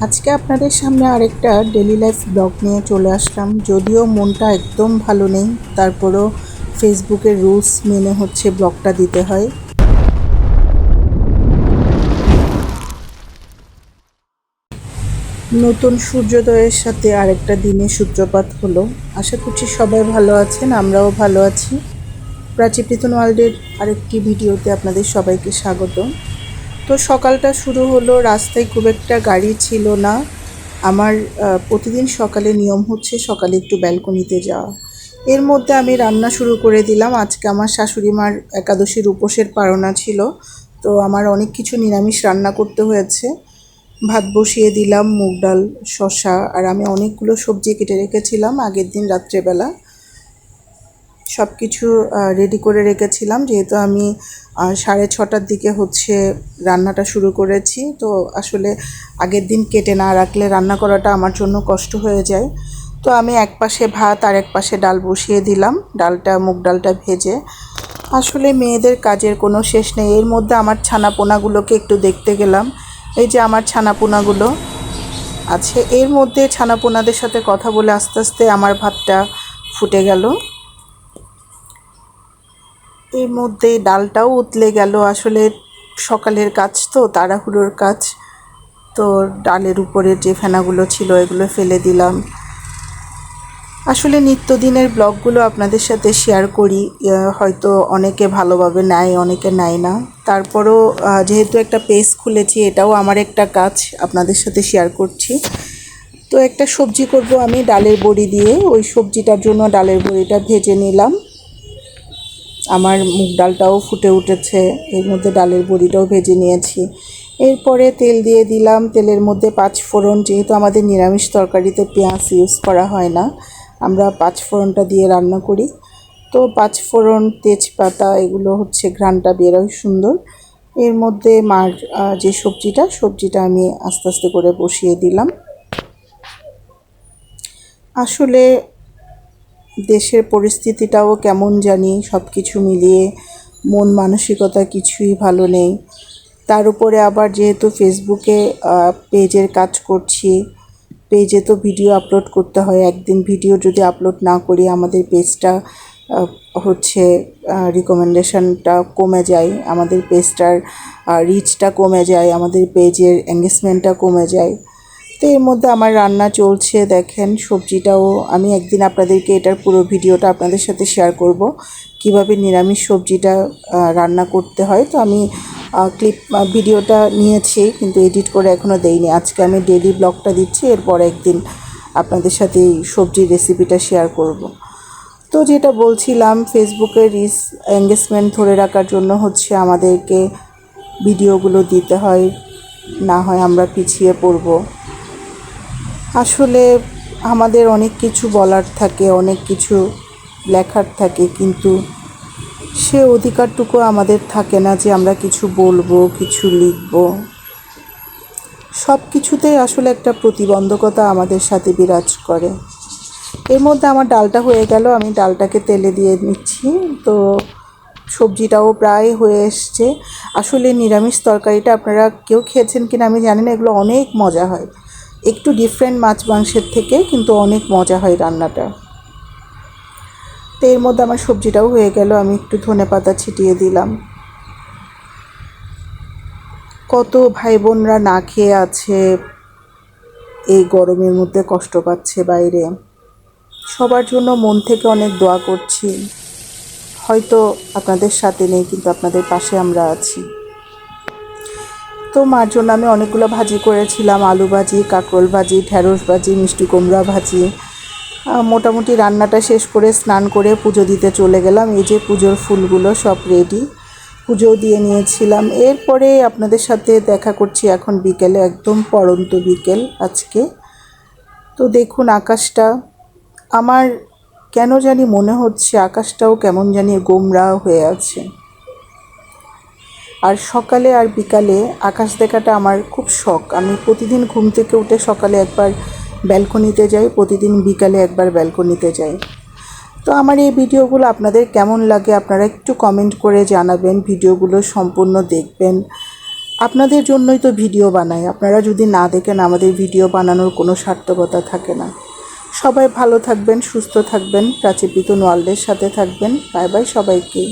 আজকে আপনাদের সামনে আরেকটা ডেলি লাইফ ব্লগ নিয়ে চলে আসলাম। যদিও মনটা একদম ভালো নেই, তারপরও ফেসবুকের রুলস মেনে ব্লগটা দিতে হয়। নতুন সূর্যোদয়ের সাথে আরেকটা দিনের সূত্রপাত হলো। আশা করছি সবাই ভালো আছেন, আমরাও ভালো আছি। প্রাচী পিতন ওয়ার্ল্ডের আরেকটি ভিডিওতে আপনাদের সবাইকে স্বাগত। তো সকালটা শুরু হলো, রাস্তায় খুব একটা গাড়ি ছিল না। আমার প্রতিদিন সকালে নিয়ম হচ্ছে সকালে একটু ব্যালকনিতে যাওয়া। এর মধ্যে আমি রান্না শুরু করে দিলাম। আজকে আমার শাশুড়ি মার একাদশীর উপোসের পারণা ছিল, তো আমার অনেক কিছু নিরামিষ রান্না করতে হয়েছে। ভাত বসিয়ে দিলাম, মুগ ডাল, শসা, আর আমি অনেকগুলো সবজি কেটে রেখেছিলাম আগের দিন রাত্রেবেলা। সব কিছু রেডি করে রেখেছিলাম, যেহেতু আমি 6:30টার দিকে রান্নাটা শুরু করেছি। তো আসলে আগের দিন কেটে না রাখলে রান্না করাটা আমার জন্য কষ্ট হয়ে যায়। তো আমি এক পাশে ভাত আর এক পাশে ডাল বসিয়ে দিলাম, মুগ ডালটা ভেজে। আসলে মেয়েদের কাজের কোনো শেষ নেই। এর মধ্যে আমার ছানাপোনাগুলোকে একটু দেখতে গেলাম। এই যে আমার ছানাপোনাগুলো আছে, এর মধ্যে ছানাপোনাদের সাথে কথা বলে আস্তে আস্তে আমার ভাতটা ফুটে গেল। এর মধ্যে ডালটাও উতলে গেল। আসলে সকালের কাজ তো, তাড়াহুড়োর কাজ, তো ডালের উপরে যে ফেনাগুলো ছিল এগুলো ফেলে দিলাম। আসলে নিত্যদিনের ব্লগগুলো আপনাদের সাথে শেয়ার করি, হয়তো অনেকে ভালোভাবে নেয়, অনেকে নেয় না। তারপরও যেহেতু একটা পেজ খুলেছি, এটাও আমার একটা কাজ, আপনাদের সাথে শেয়ার করছি। তো একটা সবজি করব আমি ডালের বড়ি দিয়ে। ওই সবজিটার জন্য ডালের বড়িটা ভেজে নিলাম। আমার মুগ ডালটাও ফুটে উঠেছে, এর মধ্যে ডালের বড়িটাও ভেজে নিয়েছি। এরপরে তেল দিয়ে দিলাম, তেলের মধ্যে 5 ফোড়ন। যেহেতু আমাদের নিরামিষ তরকারিতে পেঁয়াজ ইউজ করা হয় না, আমরা 5 ফোড়নটা দিয়ে রান্না করি। তো 5 ফোড়ন, তেজপাতা, এগুলো ঘ্রাণটা বেরোয় সুন্দর। এর মধ্যে মার যে সবজিটা আমি আস্তে আস্তে করে বসিয়ে দিলাম। আসলে দেশের পরিস্থিতিটাও কেমন জানি, সব কিছু মিলিয়ে মন মানসিকতা কিছুই ভালো নেই। তার উপরে আবার যেহেতু ফেসবুকে পেজের কাজ করছি, পেজে তো ভিডিও আপলোড করতে হয়। একদিন ভিডিও যদি আপলোড না করি, আমাদের পেজটা রিকমেন্ডেশনটা কমে যায়, আমাদের পেজটার রিচটা কমে যায়, আমাদের পেজের এঙ্গেজমেন্টটা কমে যায়। তো এর মধ্যে আমার রান্না চলছে, দেখেন সবজিটাও আমি একদিন আপনাদেরকে এটার পুরো ভিডিওটা আপনাদের সাথে শেয়ার করব, কিভাবে নিরামিষ সবজিটা রান্না করতে হয়। তো আমি ভিডিওটা নিয়েছি, কিন্তু এডিট করে এখনও দেইনি। আজকে আমি ডেইলি ব্লগটা দিচ্ছি, এরপর একদিন আপনাদের সাথে এই সবজির রেসিপিটা শেয়ার করব। তো যেটা বলছিলাম, ফেসবুকের এঙ্গেজমেন্ট ধরে রাখার জন্য আমাদেরকে ভিডিওগুলো দিতে হয়, না হয় আমরা পিছিয়ে পড়ব। আসলে আমাদের অনেক কিছু বলার থাকে, অনেক কিছু লেখার থাকে, কিন্তু সে অধিকারটুকু আমাদের থাকে না যে আমরা কিছু বলবো, কিছু লিখব। সব কিছুতেই আসলে একটা প্রতিবন্ধকতা আমাদের সাথে বিরাজ করে। এর মধ্যে আমার ডালটা হয়ে গেল, আমি ডালটাকে তেলে দিয়ে নিচ্ছি। তো সবজিটাও প্রায় হয়ে এসছে। আসলে নিরামিষ তরকারিটা আপনারা কেউ খেয়েছেন কিনা আমি জানি না, এগুলো অনেক মজা হয়, একটু ডিফারেন্ট মাছ মাংসের থেকে, কিন্তু অনেক মজা হয় রান্নাটা। তো এর মধ্যে আমার সবজিটাও হয়ে গেল, আমি একটু ধনেপাতা ছিটিয়ে দিলাম। কত ভাই বোনরা না খেয়ে আছে, এই গরমের মধ্যে কষ্ট পাচ্ছে বাইরে। সবার জন্য মন থেকে অনেক দোয়া করছি। হয়তো আপনাদের সাথে নেই, কিন্তু আপনাদের পাশে আমরা আছি। তো মার জন্য আমি অনেকগুলো ভাজি করেছিলাম, আলু ভাজি, কাঁকরোল ভাজি, ঢেঁড়স ভাজি, মিষ্টি কুমড়া ভাজি। মোটামুটি রান্নাটা শেষ করে স্নান করে পুজো দিতে চলে গেলাম। এই যে পুজোর ফুলগুলো সব রেডি, পুজোও দিয়ে নিয়েছিলাম। এরপরে আপনাদের সাথে দেখা করছি এখন বিকেলে, একদম পড়ন্ত বিকেল আজকে। তো দেখুন আকাশটা, আমার কেন জানি মনে হচ্ছে আকাশটাও কেমন জানি গোমড়া হয়ে আছে। আর সকালে আর বিকালে আকাশ দেখাটা আমার খুব শখ। আমি প্রতিদিন ঘুম থেকে উঠে সকালে একবার ব্যালকনিতে যাই, প্রতিদিন বিকালে একবার ব্যালকনিতে যাই। তো আমার এই ভিডিওগুলো আপনাদের কেমন লাগে আপনারা একটু কমেন্ট করে জানাবেন, ভিডিওগুলো সম্পূর্ণ দেখবেন। আপনাদের জন্যই তো ভিডিও বানাই, আপনারা যদি না দেখেন আমাদের ভিডিও বানানোর কোনো সার্থকতা থাকে না। সবাই ভালো থাকবেন, সুস্থ থাকবেন, প্রাচী পিতন ওয়ার্ল্ডের সাথে থাকবেন। বাই বাই সবাইকে।